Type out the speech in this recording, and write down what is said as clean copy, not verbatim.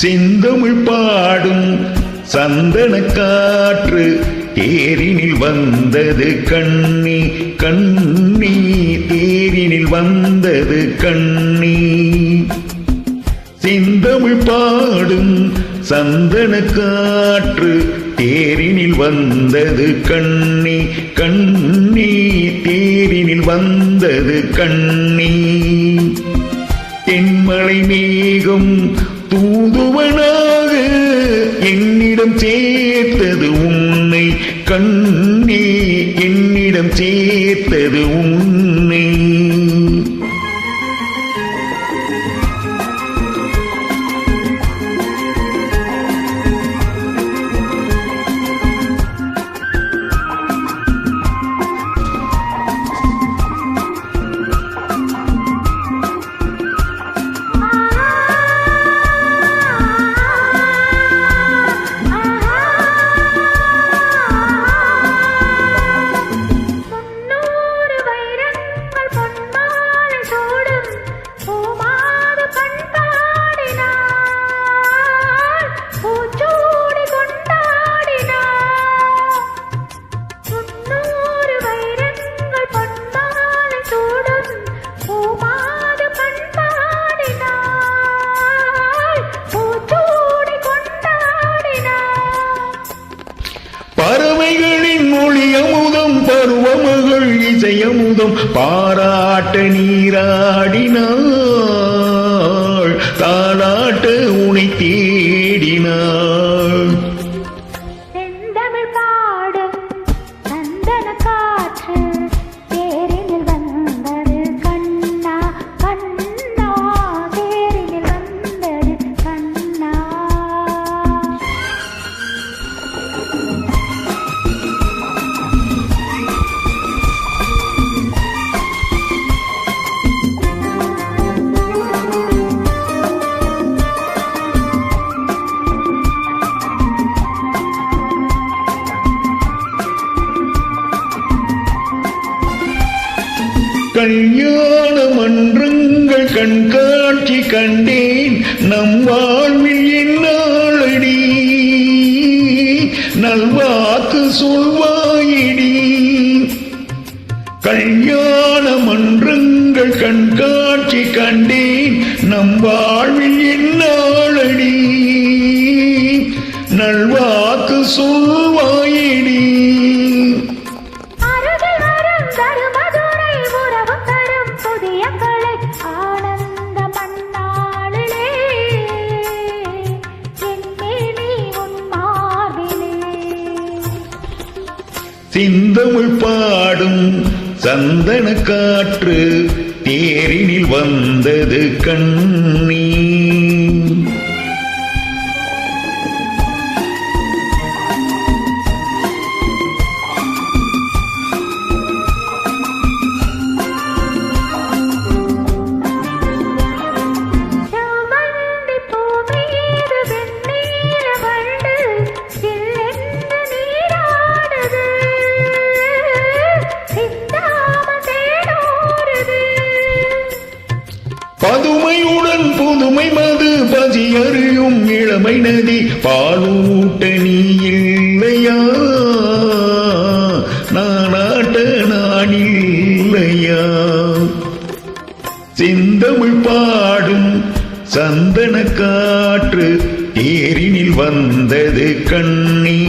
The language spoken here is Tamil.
செந்தமிழ் பாடும் சந்தன காற்று தேரினில் வந்தது கண்ணி கண்ணி தேரினில் வந்தது கண்ணி. செந்தமிழ் பாடும் சந்தன காற்று தேரினில் வந்தது கண்ணி கண்ணி தேரினில் வந்தது கண்ணி. தென்மலை மேகம் தூதுவனாக என்னிடம் சேர்த்தது உன்னை கண்ணே என்னிடம் சேர்த்தது உன்னை. பறவைகளின் மொழியமுதம் பருவமகள் இசையமுதம் பாராட்ட நீராடினாள் தாளாட்ட உனை தேடினாள். செந்தமிழ் பாடும் சந்தன காற்று தேரினில் வந்தது கண்ணா கண்ணா தேரினில் வந்தது கண்ணா. கல்யாண மன்றங்கள் கண்காட்சி கண்டேன் நம் வாழ்வில் என்னாளடி நல்வாக்கு சொல்வாயிடி. கல்யாண மன்றங்கள் கண்காட்சி கண்டேன் நம் வாழ்வில் என்னாளடி நல்வாக்கு சொல்வாயிடி. செந்தமிழ் பாடும் சந்தன காற்று தேரினில் வந்தது கண்ணி. பதுமையுடன் புதுமை மது பசி அறியும் இளமை நதி பாலூட்ட நீ இல்லையா நானாட்ட நான் இல்லையா. செந்தமிழ் பாடும் சந்தன காற்று தேரினில் வந்தது கண்ணி